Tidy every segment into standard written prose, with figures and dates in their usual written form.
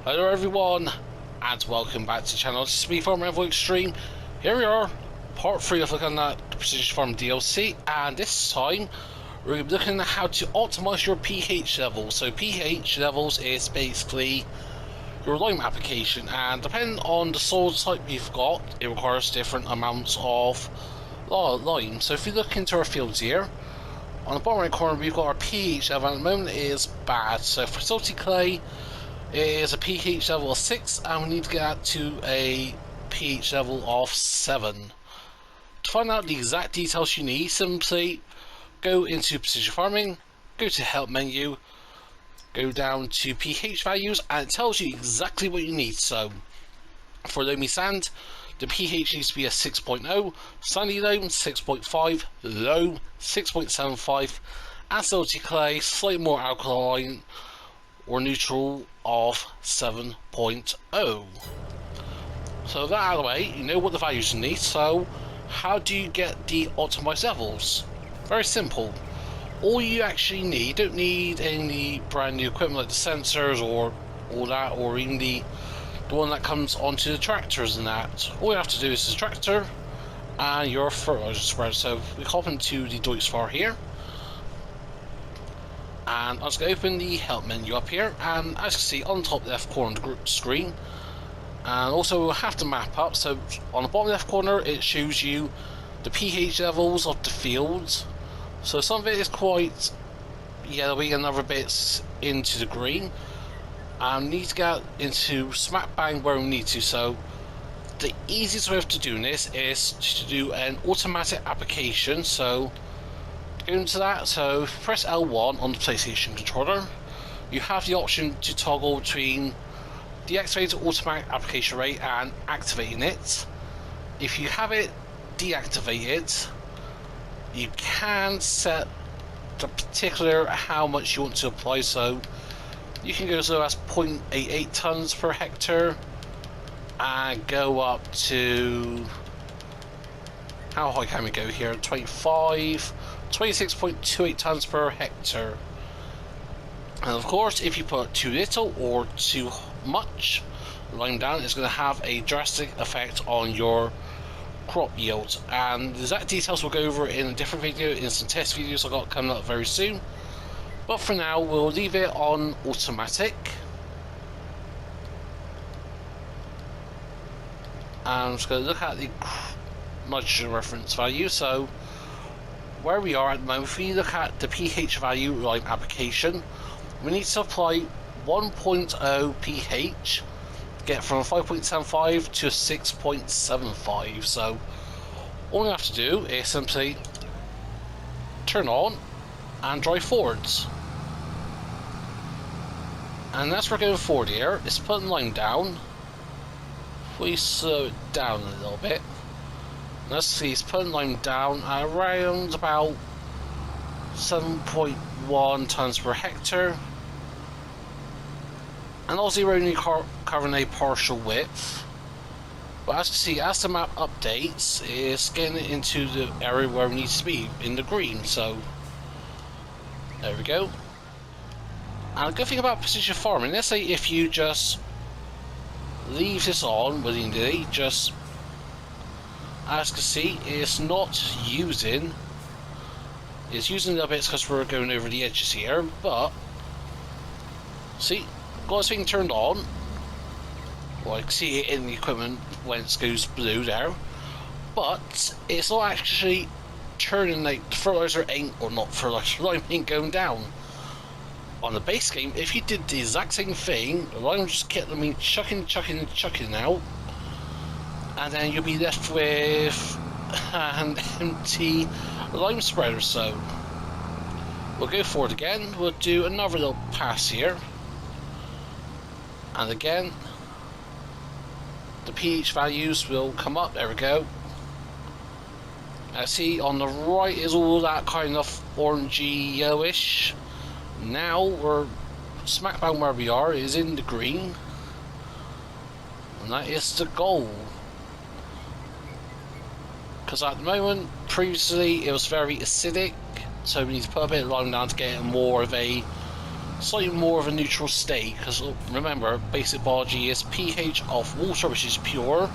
Hello everyone, and welcome back to the channel. This is me from EnvoyXtreme. Here we are, part 3 of looking at the Precision Farm DLC, and this time we're looking at how to optimize your pH levels. So pH levels is basically your lime application, and depending on the soil type you've got, it requires different amounts of lime. So if you look into our fields here, on the bottom right corner we've got our pH level. At the moment it is bad. So for salty clay, it is a pH level of 6, and we need to get that to a pH level of 7. To find out the exact details you need, simply go into Precision Farming, go to Help menu, go down to pH values, and it tells you exactly what you need. So for loamy sand, the pH needs to be a 6.0, sandy loam 6.5, loam 6.75, and salty clay slightly more alkaline or neutral of 7.0. So that out of the way, you know what the values you need. So how do you get the optimized levels? Very simple. All you actually need, you don't need any brand new equipment like the sensors or all that, or even the one that comes onto the tractors and that. All you have to do is the tractor and your fertilizer spreader. So we hop into the EnvoyXtreme here, and I'm just going to open the help menu up here, and as you can see on the top left corner of the screen, and also we'll have the map up. So on the bottom left corner it shows you the pH levels of the fields. So some of it is quite yellowy and other bits into the green, and we need to get into smack bang where we need to. So the easiest way of doing this is to do an automatic application. So go into that, so press L1 on the PlayStation controller. You have the option to toggle between deactivating automatic application rate and activating it. If you have it deactivated, you can set the particular how much you want to apply. So you can go as low as 0.88 tons per hectare and go up to, how high can we go here, 26.28 tons per hectare. And of course, if you put too little or too much lime down, it's going to have a drastic effect on your crop yield. And the exact details we'll go over in a different video, in some test videos I've got coming up very soon. But for now, we'll leave it on automatic. And I'm just going to look at the nitrogen reference value. So where we are at the moment, if we look at the pH value lime application, we need to apply 1.0 pH, get from 5.75 to 6.75. So all we have to do is simply turn on and drive forwards, and as we're going forward here, it's putting lime down. If we slow it down a little bit, let's see, it's putting lime down at around about 7.1 tons per hectare, and also we're only covering a partial width. But as you see, as the map updates, it's getting into the area where we need to be, in the green. So there we go. And the good thing about precision farming, let's say if you just leave this on willy-nilly, just as you can see, it's not using, it's using a little bit because we're going over the edges here, but see, got this thing turned on. Well, I can see it in the equipment when it goes blue there, but it's not actually turning, like the fertilizer ain't, or not fertilizer, lime ain't going down. On the base game, if you did the exact same thing, the lime just kept chucking out, and then you'll be left with an empty lime spreader. So we'll go forward again, we'll do another little pass here, and again the pH values will come up. There we go. See, on the right is all that kind of orangey yellowish. Now we're smack bang where we are, is in the green, and that is the goal. Because at the moment, previously it was very acidic, so we need to put a bit of lime down to get more of a slightly more of a neutral state, because remember, basic biology is pH of water, which is pure,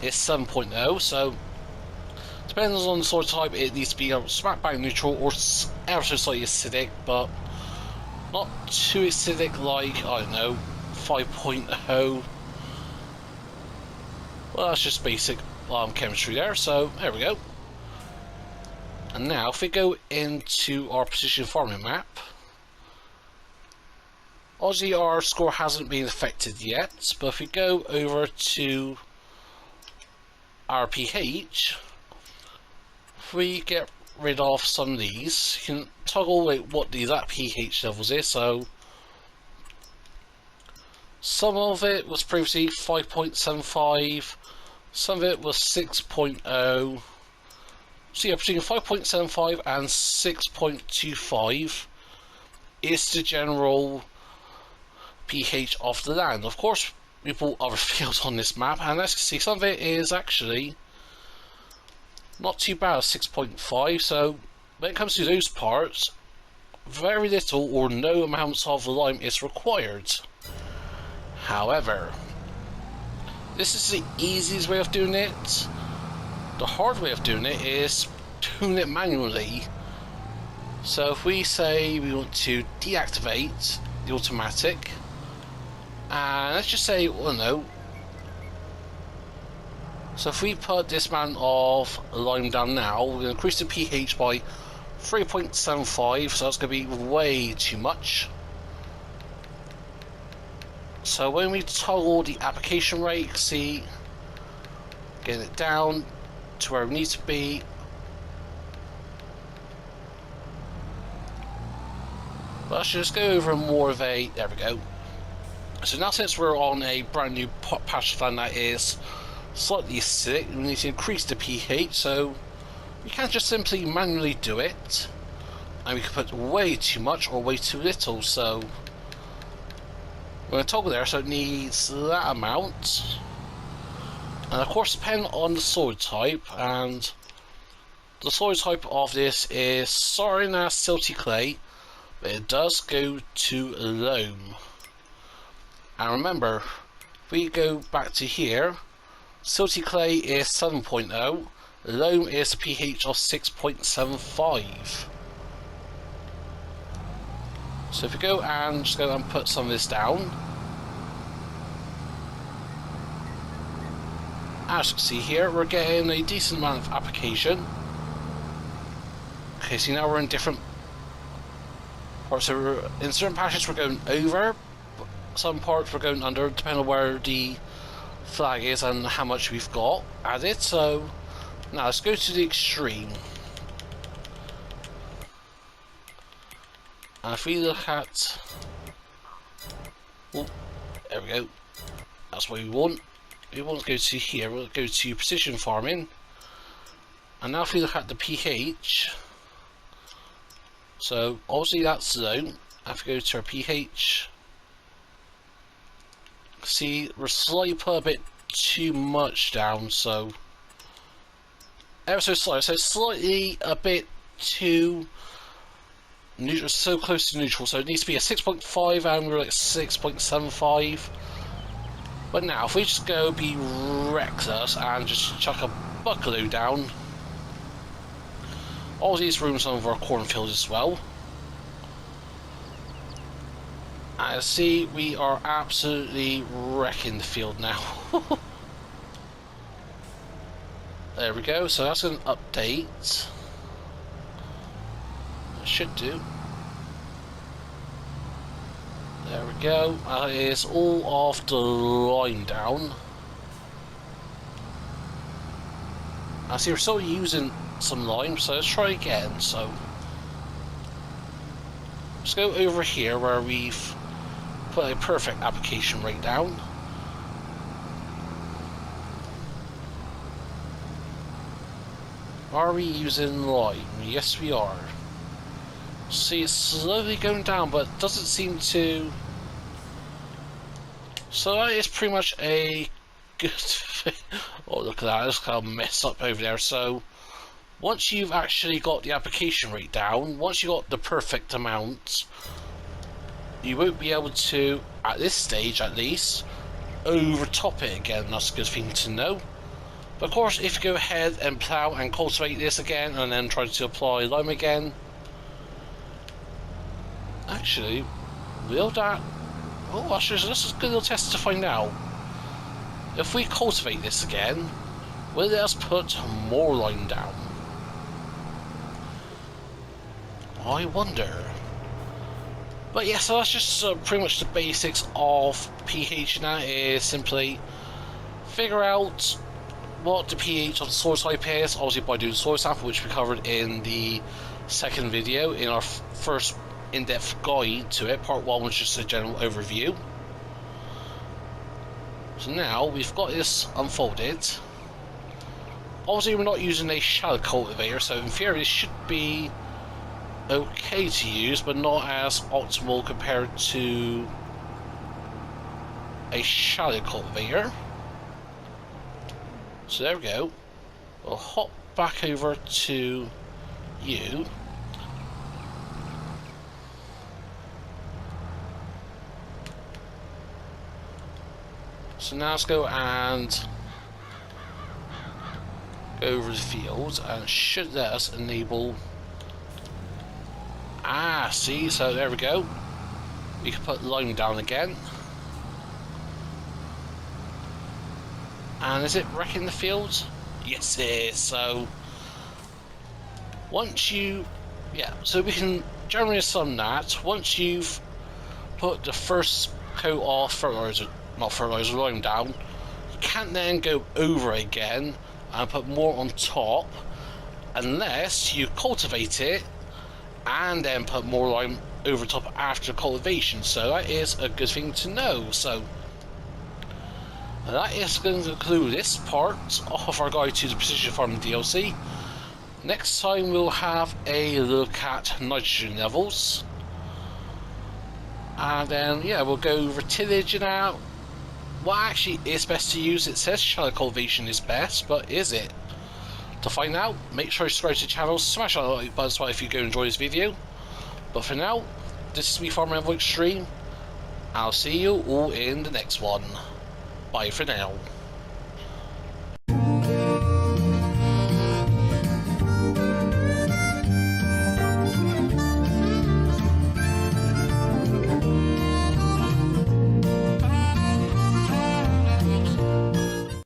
is 7.0, so depending on the soil type, it needs to be smack bang neutral or ever so slightly acidic, but not too acidic like, I don't know, 5.0. Well, that's just basic chemistry there, so there we go. And now, if we go into our precision farming map, obviously our score hasn't been affected yet, but if we go over to our pH, if we get rid of some of these, you can toggle what the exact pH levels is. So some of it was previously 5.75, some of it was 6.0. So yeah, between 5.75 and 6.25 is the general pH of the land. Of course, we bought other fields on this map, and as you can see, some of it is actually not too bad, 6.5. So when it comes to those parts, very little or no amounts of lime is required. However, this is the easiest way of doing it. The hard way of doing it is doing it manually. So if we say we want to deactivate the automatic, and let's just say, well, no. So if we put this amount of lime down now, we're going to increase the pH by 3.75, so that's going to be way too much. So when we toggle the application rate, see, getting it down to where it needs to be. Let's just go over more of a, there we go. So now, since we're on a brand new patch of land that is slightly acidic, we need to increase the pH, so we can't just simply manually do it, and we can put way too much or way too little. So we're going to toggle there, so it needs that amount. And of course, depending on the soil type, and the soil type of this is sorry now silty clay, but it does go to loam. And remember, if we go back to here, silty clay is 7.0, loam is a pH of 6.75. So if we go and just go and put some of this down, as you can see here, we're getting a decent amount of application. Okay, so now we're in different parts. So in certain patches we're going over, some parts we're going under, depending on where the flag is and how much we've got added. So now let's go to the extreme. And if we look at, oh, there we go, that's what we want. We want to go to here, we'll go to precision farming, and now if we look at the pH, so obviously that's low. If we go to our pH, see we're slightly put a bit too much down, so ever so slightly, so slightly a bit too neutral, so close to neutral, so it needs to be a 6.5 and we're like 6.75. But now, if we just go be reckless and just chuck a buckaload down, all these rooms some of our cornfields as well. And see, we are absolutely wrecking the field now. There we go, so that's an update. It should do. There we go, that is all of the line down. I see we're still using some lime, so let's try again. So let's go over here where we've put a perfect application rate down. Are we using lime? Yes we are. See, it's slowly going down, but it doesn't seem to. So that is pretty much a good thing. Oh, look at that, it's kind of messed up over there. So once you've actually got the application rate down, once you got the perfect amount, you won't be able to, at this stage at least, overtop it again. That's a good thing to know. But of course, if you go ahead and plough and cultivate this again and then try to apply lime again, actually, will that... Oh, actually, this is a good little test to find out. If we cultivate this again, will it let us put more lime down? I wonder. But yeah, so that's just pretty much the basics of pH, and that is simply figure out what the pH of the soil type is, obviously by doing soil sample, which we covered in the second video in our first in-depth guide to it. Part 1 was just a general overview. So now we've got this unfolded. Obviously we're not using a shallow cultivator, so in theory this should be okay to use, but not as optimal compared to a shallow cultivator. So there we go. We'll hop back over to you. So now let's go and go over the field, and it should let us enable. Ah, see, so there we go. We can put lime down again. And is it wrecking the field? Yes, it is. So once you, yeah, so we can generally assume that once you've put the first coat of fertilizer, not fertilizer, lime down, you can't then go over again and put more on top unless you cultivate it and then put more lime over top after cultivation. So that is a good thing to know. So that is going to conclude this part of our guide to the precision farming DLC. Next time we'll have a look at nitrogen levels, and then yeah, we'll go over tillage and out. What actually is best to use? It says shallow cultivation is best, but is it? To find out, make sure you subscribe to the channel, smash that like button as well if you go enjoy this video. But for now, this is me, Farmer EnvoyXtreme. I'll see you all in the next one. Bye for now.